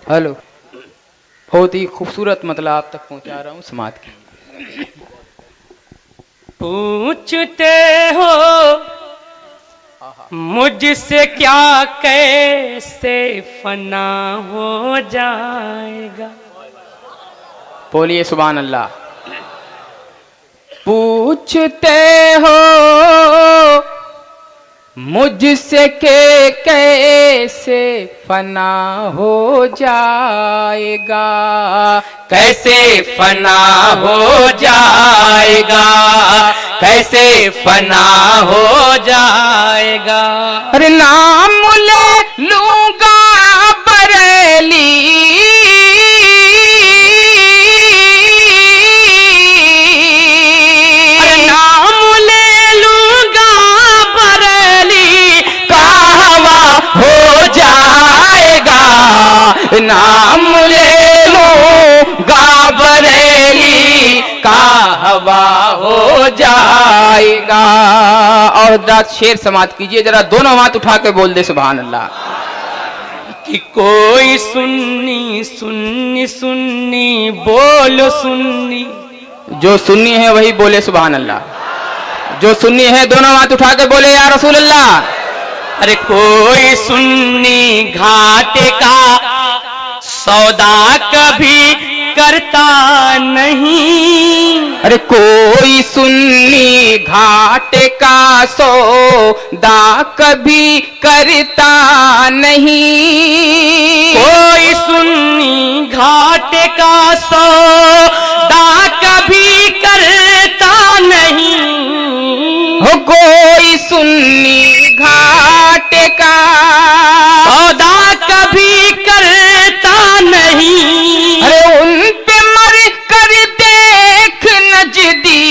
Hello, बहुत ही खूबसूरत मतलब आप तक पहुंचा रहा हूँ, समात की। पूछते हो मुझसे क्या कैसे फना हो जाएगा। बोलिए सुभान अल्लाह। पूछते हो मुझसे के कैसे फना हो जाएगा, कैसे फना हो जाएगा, कैसे फना हो जाएगा। अरे नाम ले लूंगा बरेली, नाम ले लूंगा बरेली का हवा हो जाएगा। और दाद शेर समात कीजिए जरा, दोनों हाथ उठा के बोल दे सुभान अल्लाह। कि कोई सुन्नी सुन्नी सुन्नी बोलो सुन्नी, जो सुन्नी है वही बोले सुभान अल्लाह। जो सुन्नी है दोनों हाथ उठा के बोले या रसूल अल्लाह। अरे कोई सुन्नी घाटे का सौदा कभी करता नहीं। अरे कोई सुन्नी घाट का सौदा कभी करता नहीं। कोई सुन्नी घाट का सौदा कभी करता नहीं। हो कोई सुन्नी घाट का सौदा कभी करता नहीं। अरे उन पे मर कर देख नजदी,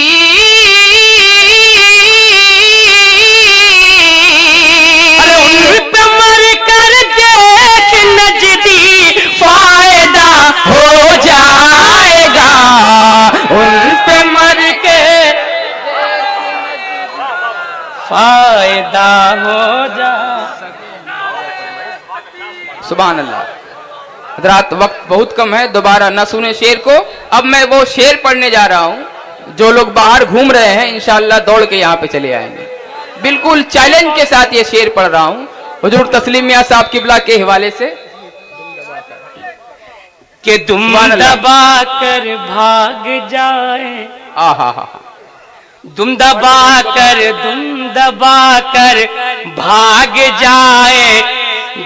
अरे उन पे मर कर देख नजदी फायदा हो जाएगा। उन पे मर के फायदा हो जा। सुभान अल्लाह। हजरात वक्त बहुत कम है, दोबारा न सुने शेर को। अब मैं वो शेर पढ़ने जा रहा हूं जो लोग बाहर घूम रहे हैं इंशाअल्लाह दौड़ के यहां पे चले आएंगे। बिल्कुल चैलेंज के साथ ये शेर पढ़ रहा हूं हुजूर तस्लीम मियां साहब किबला के हवाले से। कि दुम दबा कर भाग जाए, आहा हा, दुम दबा कर भाग जाए,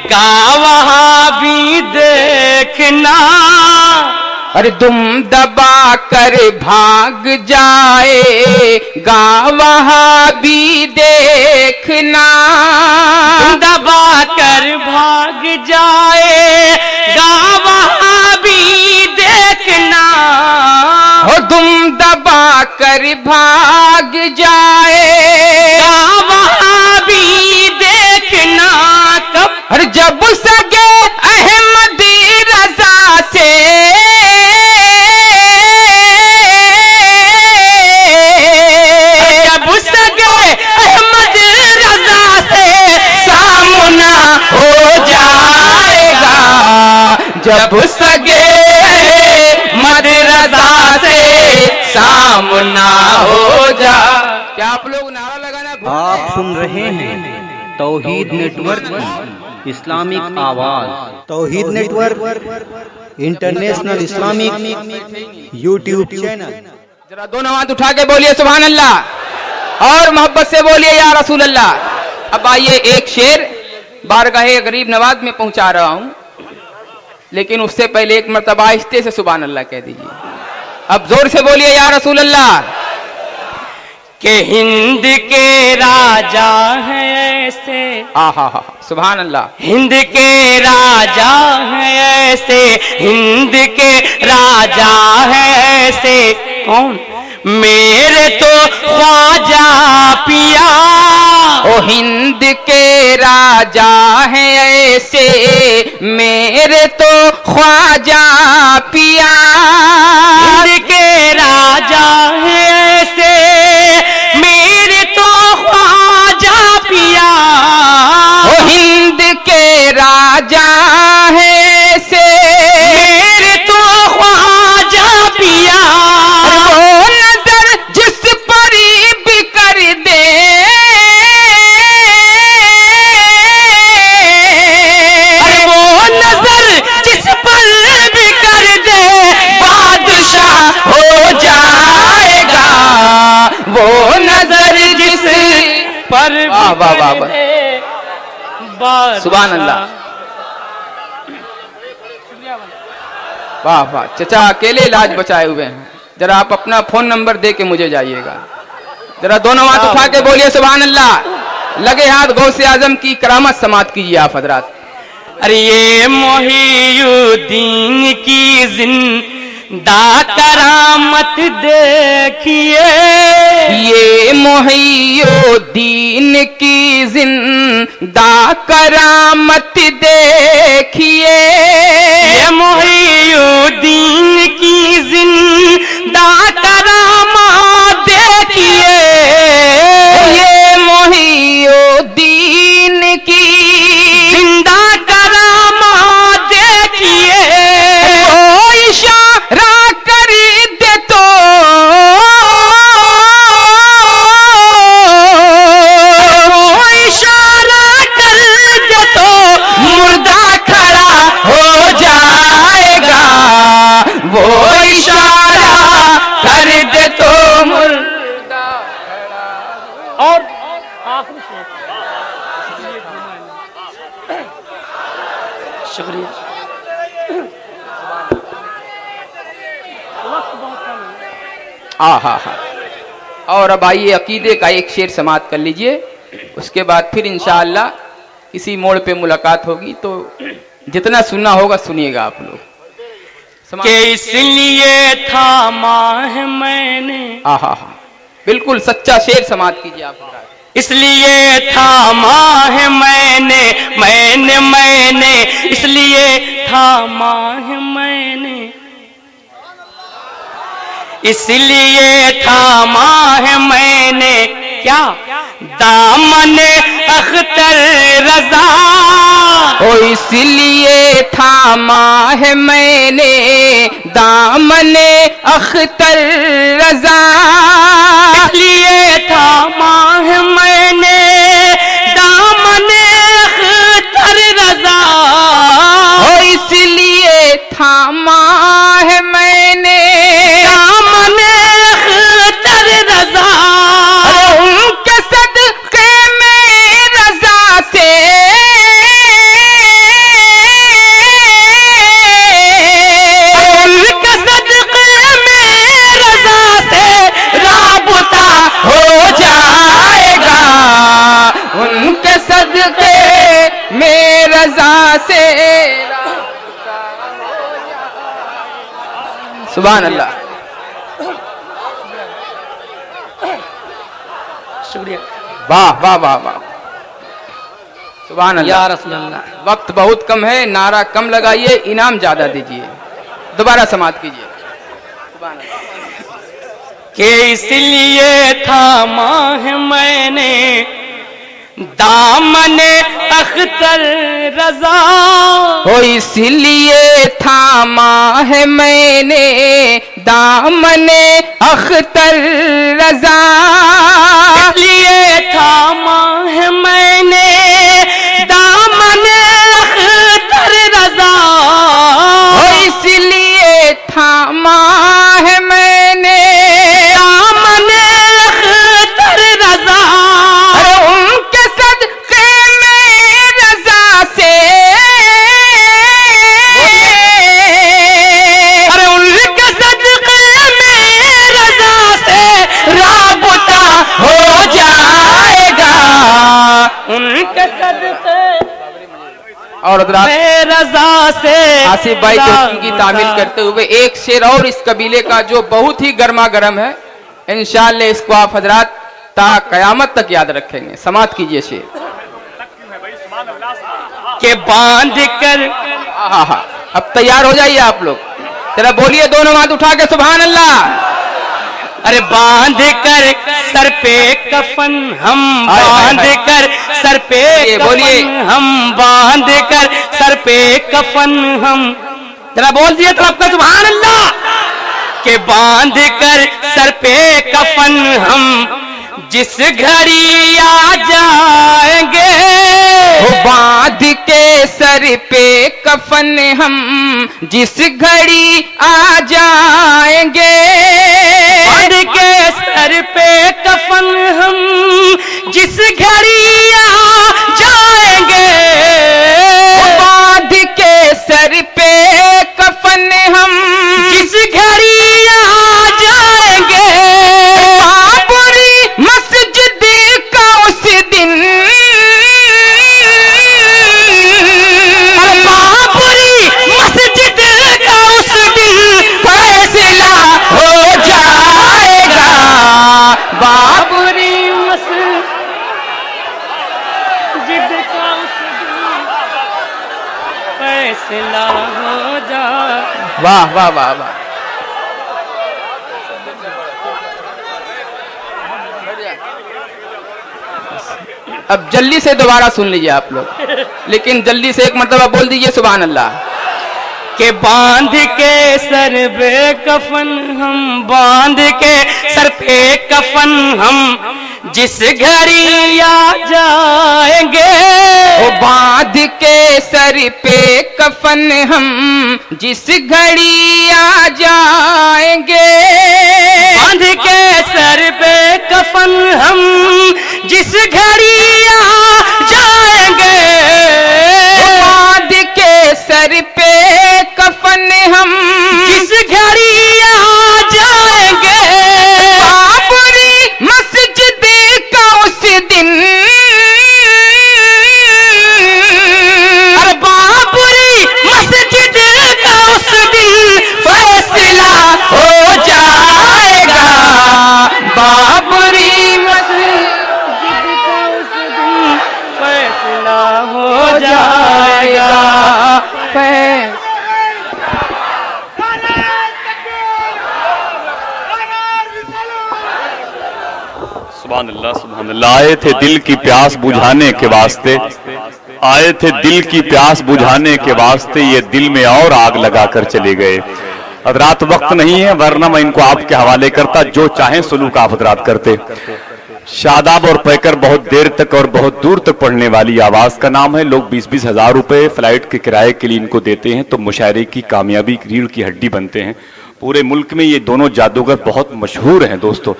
गा वहां भी देखना। अरे दुम दबा कर भाग जाए, गा वहां भी देखना। दुम दबा कर भाग जाए, गा वहां भी देखना। हो दुम दबा कर भाग जाए, गा वहां भी देखना। कब? अरे जब सगे अहमद रजा से, जब सगे अहमद रजा से सामना हो जाएगा। जब सगे अहमद रजा से सामना हो जा। क्या आप लोग नारा लगाना? आप सुन रहे हैं तौहीद network Islamic Awaaz. Tauheed network international Islamic YouTube channel. जरा दोनों हाथ उठा के बोलिए सुभान अल्लाह और मोहब्बत से बोलिए या रसूल अल्लाह। अब आइए एक शेर बारगाहे गरीब नवाज में पहुंचा रहा हूं, लेकिन उससे पहले एक मर्तबा आहिस्ते से सुभान अल्लाह कह दीजिए। अब जोर से बोलिए या रसूल अल्लाह। के हिंद के राजा हैं ऐसे, आहा हा, सुभान अल्लाह। हिंद के राजा हैं ऐसे, हिंद के राजा हैं ऐसे। कौन? मेरे तो ख्वाजा पिया। ओ हिंद के राजा हैं ऐसे, मेरे तो ख्वाजा पिया। हिंद के राजा हैं ऐसे, मेरे तो ख्वाजा पिया। ओ हिंद के राजा हैं ऐसे, वाह वाह वाह वाह, बादशाह। सुभान अल्लाह, वाह वाह। चचा अकेले इलाज बचाए हुए हैं। जरा आप अपना फोन नंबर दे के मुझे जाइएगा। जरा दोनों हाथ उठा के बोलिए सुभान अल्लाह। लगे हाथ गौसे आजम की करामत समात कीजिए आप हजरात। अरे ये मोहिउद्दीन की जिंदा करामत देखिए, ये मोहिउद्दीन की जिंदा करामत देखिए, ये मोहिउद्दीन की जिंदा करामत देखिए, ये मोहिउद्दीन की जिंदा करामत देखिए, ओ इशारा कर दे तो इशारा कर दे तो मुर्दा खड़ा हो जाएगा, वो इशारा कर दे तो मुर्दा और शुक्रिया। आहा हा। और अब आइए अकीदे का एक शेर समाप्त कर लीजिए, उसके बाद फिर इंशाअल्लाह किसी मोड़ पे मुलाकात होगी। तो जितना सुनना होगा सुनिएगा आप लोग। कि इसलिए थामा है मैंने, आहा हा, बिल्कुल सच्चा शेर समाप्त कीजिए आप हजरात। इसलिए थामा है मैंने, मैंने इसलिए थामा है मैंने, इसलिए थामा है मैंने क्या दामने अख्तर रजा, ओ इसलिए थामा है मैंने दामने अख्तर रजा, इसलिए थामा है मैंने दामने अख्तर रजा, ओ इसलिए थामा है मैंने दामने अख्तर रजा, उनके सदके में रजा से, उनके सदके में रजा से राबता हो जाएगा, उनके सदके में रजा से। सुभान अल्लाह। शुक्रिया। वाह वाह वाह वाह, सुभान या अल्लाह। रसूल अल्लाह। वक्त बहुत कम है, नारा कम लगाइए, इनाम ज्यादा दीजिए। दोबारा समाप्त कीजिए। सुभान अल्लाह। कि इसलिए थामा है मैंने दामने अख्तर रजा, हो इसलिए थामा है मैंने दामने अख्तर रजा, इसलिए थामा है मैंने दामने अख्तर रजा, हो इसलिए थामा है मैंने दामने अख्तर रजा, अरे उनके सदके में रजा से, अरे उनके सदके में रजा से राबता हो जाएगा, उनके सदके और हजरात में रजा से। आसिफ भाई जोशी की तामील करते हुए एक शेर और इस कबीले का जो बहुत ही गर्मा गर्म है, इंशाअल्लाह इसको आप हजरात ता कयामत तक याद रखेंगे। समाप्त कीजिए शेर। के बांध कर आहा, अब तैयार हो जाइए आप लोग। जरा बोलिए दोनों हाथ उठा के सुभान अल्लाह। अरे बांध कर सर पे कफन हम, हाय, हाय, बांध हाय। कर सर पे बोलिए। कफन हम, बांध कर सर पे कफन हम, जरा बोल दिए तो आपका सुभान अल्लाह। के बांध कर सर पे कफन हम जिस घड़ी आ जाएंगे, वो बांध के सर पे कफन हम जिस घड़ी आ जाएंगे, बांध के सर पे कफन हम जिस घड़ी वाह वाह वाह वाह। अब जल्दी से दोबारा सुन लीजिए आप लोग, लेकिन जल्दी से एक मर्तबा बोल दीजिए सुभान अल्लाह। के बांध के सर पे कफन हम, बांध के सर पे कफन हम, जिस घड़ी आ जाएंगे। ओ बांध के सर पे कफन हम, जिस घड़ी आ जाएंगे। बांध के सर पे कफन हम, जिस घड़ी आ जाएंगे। बांध के सर पे कफन हम, जिस घड़ी आ जाएंगे। बाबरी मस्जिद का उस दिन, अरे बाबरी मस्जिद का उस दिन फैसला हो जाएगा। बाबरी मस्जिद का उस दिन फैसला हो जाएगा। सुभान अल्लाह सुभान अल्लाह। आए थे दिल की प्यास बुझाने के वास्ते, आए थे दिल की प्यास बुझाने के वास्ते, ये दिल में और आग लगा कर चले गए। अब रात वक्त नहीं है, वरना मैं इनको आपके हवाले करता, जो चाहें सुलूक आप हजरात करते। शादाब और पैकर बहुत देर तक और बहुत दूर तक पढ़ने वाली आवाज का नाम है। लोग 20-20 हजार रुपए फ्लाइट के किराए के लिए इनको देते हैं, तो मुशायरे की कामयाबी रीढ़ की हड्डी बनते हैं। पूरे मुल्क में ये दोनों जादूगर बहुत मशहूर हैं दोस्तों।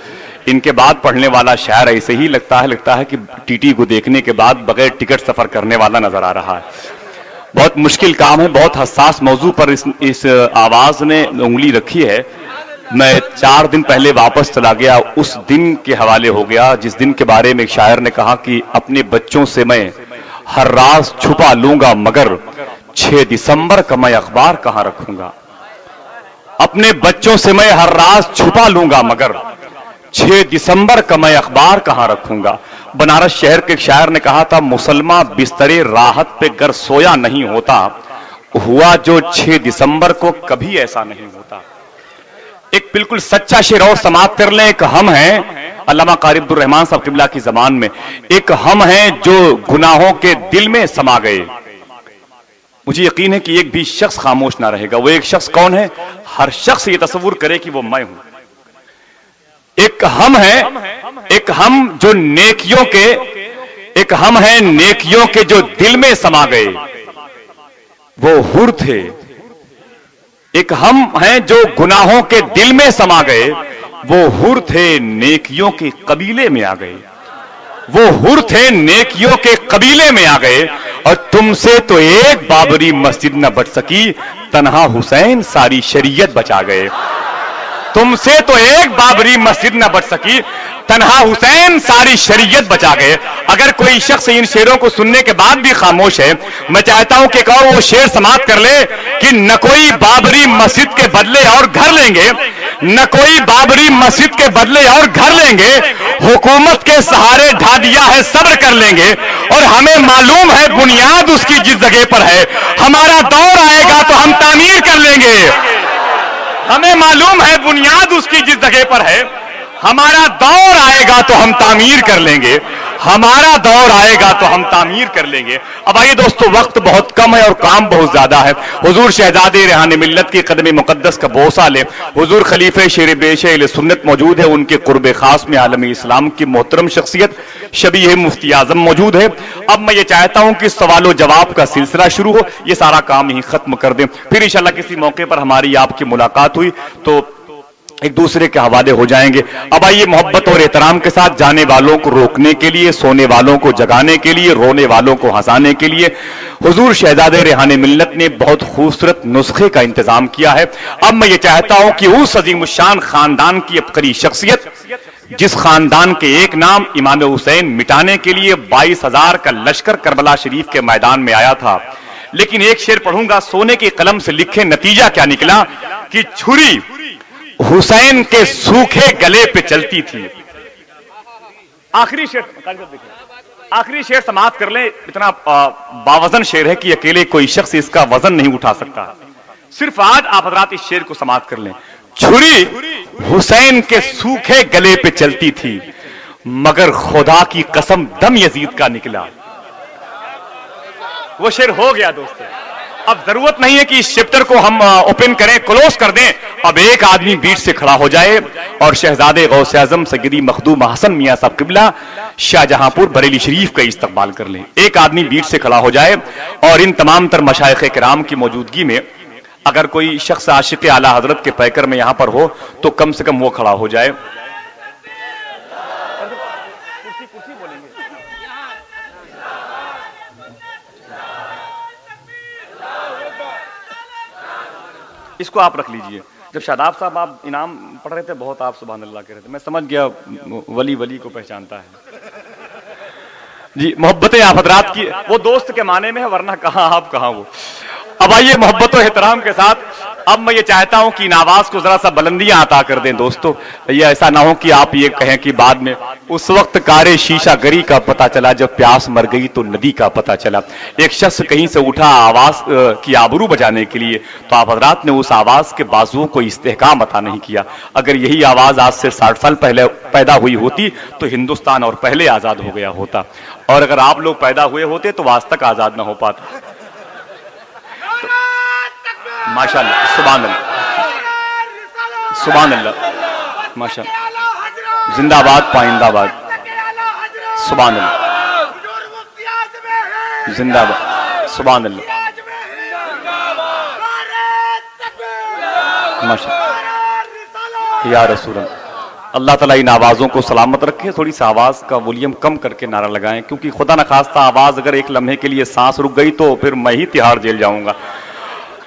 इनके बाद पढ़ने वाला शायर ऐसे ही लगता है कि टीटी को देखने के बाद बगैर टिकट सफर करने वाला नजर आ रहा है। बहुत मुश्किल काम है, बहुत हसास मौजू पर इस आवाज ने उंगली रखी है। मैं 4 दिन पहले वापस चला गया, उस दिन के हवाले हो गया जिस दिन के बारे में एक शायर ने कहा कि अपने बच्चों से मैं हर राज छुपा लूंगा, मगर 6 दिसंबर का मैं अखबार कहां रखूंगा। अपने बच्चों से मैं हर राज छुपा लूंगा, मगर 6 दिसंबर का मैं अखबार कहां रखूंगा। बनारस शहर के एक शायर ने कहा था, मुसलमान बिस्तरे राहत पे गर सोया नहीं होता, हुआ जो 6 दिसंबर को कभी ऐसा नहीं होता। एक बिल्कुल सच्चा शेर और समाप्त कर लें। एक हम हैं, अल्लामा कारी अब्दुर रहमान साहब किबला की जबान में, एक हम हैं जो गुनाहों के दिल में समा गए। मुझे यकीन है कि एक भी शख्स खामोश ना रहेगा। वो एक शख्स कौन है? हर शख्स ये तस्वुर करे कि वो मैं हूं। एक हम है, एक हम जो नेकियों के, एक हम है नेकियों के जो दिल में समा गए, वो हुर थे। एक हम हैं जो गुनाहों के दिल में समा गए, वो हुर थे नेकियों के कबीले में आ गए। वो हुर थे नेकियों के कबीले में आ गए। और तुमसे तो एक बाबरी मस्जिद न बच सकी, तन्हा हुसैन सारी शरीयत बचा गए। तुमसे तो एक बाबरी मस्जिद न बच सकी, तन्हा हुसैन सारी शरीयत बचा गए। अगर कोई शख्स इन शेरों को सुनने के बाद भी खामोश है, मैं चाहता हूं कि एक और वो शेर समाप्त कर ले कि न कोई बाबरी मस्जिद के बदले और घर लेंगे, न कोई बाबरी मस्जिद के बदले और घर लेंगे, हुकूमत के सहारे ढा दिया है सब्र कर लेंगे। और हमें मालूम है बुनियाद उसकी जिस जगह पर है, हमारा दौर आएगा तो हम तामीर कर लेंगे। हमें मालूम है बुनियाद उसकी जिस जगह पर है, हमारा दौर आएगा तो हम तामीर कर लेंगे। हमारा दौर आएगा तो हम तामीर कर लेंगे। अब आइए दोस्तों, वक्त बहुत कम है और काम बहुत ज्यादा है। हुजूर शहजादे रेहान मिल्लत की कदम मुकद्दस का बोसा ले। हुजूर खलीफे शेर बेशे अहले सुन्नत मौजूद है, उनके कुर्बे खास में आलमी इस्लाम की मोहतरम शख्सियत शबीह मुफ्ती आजम मौजूद है। अब मैं ये चाहता हूं कि सवालों जवाब का सिलसिला शुरू हो, ये सारा काम यहीं खत्म कर दें, फिर इंशाल्लाह किसी मौके पर हमारी आपकी मुलाकात हुई तो एक दूसरे के हवाले हो जाएंगे। अब आइए मोहब्बत और एहतराम के साथ जाने वालों को रोकने के लिए, सोने वालों को जगाने के लिए, रोने वालों को हंसाने के लिए हुजूर शहजादे रेहान मिल्लत ने बहुत खूबसूरत नुस्खे का इंतजाम किया है। अब मैं ये चाहता हूं कि उस अजीमुशान खानदान की अबकरी शख्सियत, जिस खानदान के एक नाम इमाम हुसैन मिटाने के लिए 22,000 का लश्कर करबला शरीफ के मैदान में आया था, लेकिन एक शेर पढ़ूंगा, सोने की कलम से लिखे, नतीजा क्या निकला कि छुरी हुसैन के सूखे गले पे चलती थी। आखिरी शेर समाप्त कर ले। इतना बावजन शेर है कि अकेले कोई शख्स इसका वजन नहीं उठा सकता। सिर्फ आज आप हजरात इस शेर को समाप्त कर लें। छुरी हुसैन के सूखे गले पे चलती थी, मगर खुदा की कसम दम यजीद का निकला। वो शेर हो गया दोस्तों। अब जरूरत नहीं है कि इस चैप्टर को हम ओपन करें, क्लोज कर दें। अब एक आदमी बीच से खड़ा हो जाए और शहजादे गौसे आजम सैयदी मखदूम हसन मियां साहब किबला शाहजहांपुर बरेली शरीफ का इस्तकबाल कर लें। एक आदमी बीच से खड़ा हो जाए और इन तमाम तर मशाइख किराम की मौजूदगी में अगर कोई शख्स आशिक आला हजरत के पैकर में यहां पर हो तो कम से कम वो खड़ा हो जाए। इसको आप रख लीजिए। जब शादाब साहब आप इनाम पढ़ रहे थे, बहुत आप सुभान अल्लाह कह रहे थे, मैं समझ गया वली वली को पहचानता है जी। मोहब्बतें आप हजरात की वो दोस्त के माने में है, वरना कहां आप कहां वो। अब आइए मोहब्बत और एहतराम के साथ अब मैं ये चाहता हूं कि इन आवाज को जरा सा बुलंदियां अता कर दें दोस्तों। ये ऐसा ना हो कि आप ये कहें कि बाद में उस वक्त कारे शीशा गरी का पता चला, जब प्यास मर गई तो नदी का पता चला। एक शख्स कहीं से उठा आवाज की आबरू बजाने के लिए, तो आप हजरात ने उस आवाज के बाजुओं को इस्तेहकाम अता नहीं किया। अगर यही आवाज आज से 60 साल पहले पैदा हुई होती तो हिंदुस्तान और पहले आजाद हो गया होता, और अगर आप लोग पैदा हुए होते तो आज तक आजाद ना हो पाता। माशाअल्लाह, सुभान अल्लाह, सुभान अल्लाह, माशाअल्लाह, जिंदाबाद पाइंदाबाद, सुभान अल्लाह, जिंदाबाद, सुभान अल्लाह, माशाअल्लाह, या रसूल अल्लाह। अल्लाह ताला इन आवाजों को सलामत रखे। थोड़ी सी आवाज का वॉल्यूम कम करके नारा लगाएं, क्योंकि खुदा न खास्ता आवाज अगर एक लम्हे के लिए सांस रुक गई तो फिर मैं ही तिहाड़ जेल जाऊंगा।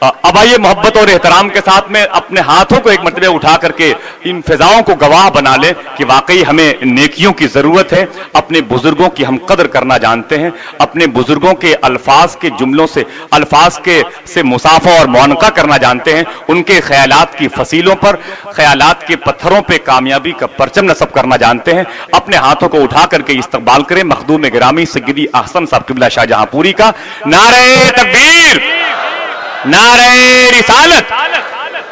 अब आइए मोहब्बत और एहतराम के साथ में अपने हाथों को एक मरतबे उठा करके इन फिजाओं को गवाह बना ले कि वाकई हमें नेकियों की जरूरत है। अपने बुजुर्गों की हम कदर करना जानते हैं, अपने बुजुर्गों के अल्फाज के जुमलों से अल्फाज के से मुसाफा और मुआनका करना जानते हैं। उनके ख्यालात की फसीलों पर, ख्यालात के पत्थरों पर कामयाबी का परचम नस्ब करना जानते हैं। अपने हाथों को उठा करके इस्तकबाल करें मखदूम गिरामी सैयदी अहसन साहब किबला शाहजहांपुरी का। नारे तकबीर, नारे रिसालत,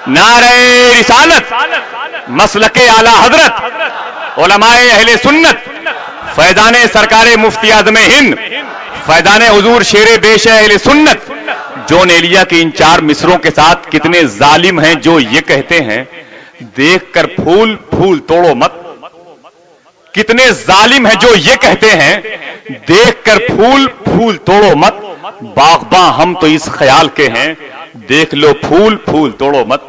नारे रिसालत, मसलके आला हजरत, उलमाए अहले सुन्नत, फैजाने सरकारे मुफ्ती आज़म हिंद, फैजाने हुजूर शेरे बेश अहले सुन्नत। जॉन एलिया के इन 4 मिसरों के साथ कितने जालिम हैं जो ये कहते हैं देखकर फूल फूल तोड़ो मत। कितने जालिम हैं जो ये कहते हैं देखकर फूल फूल तोड़ो मत। बागबां हम तो इस ख्याल के हैं, देख लो फूल फूल तोड़ो मत।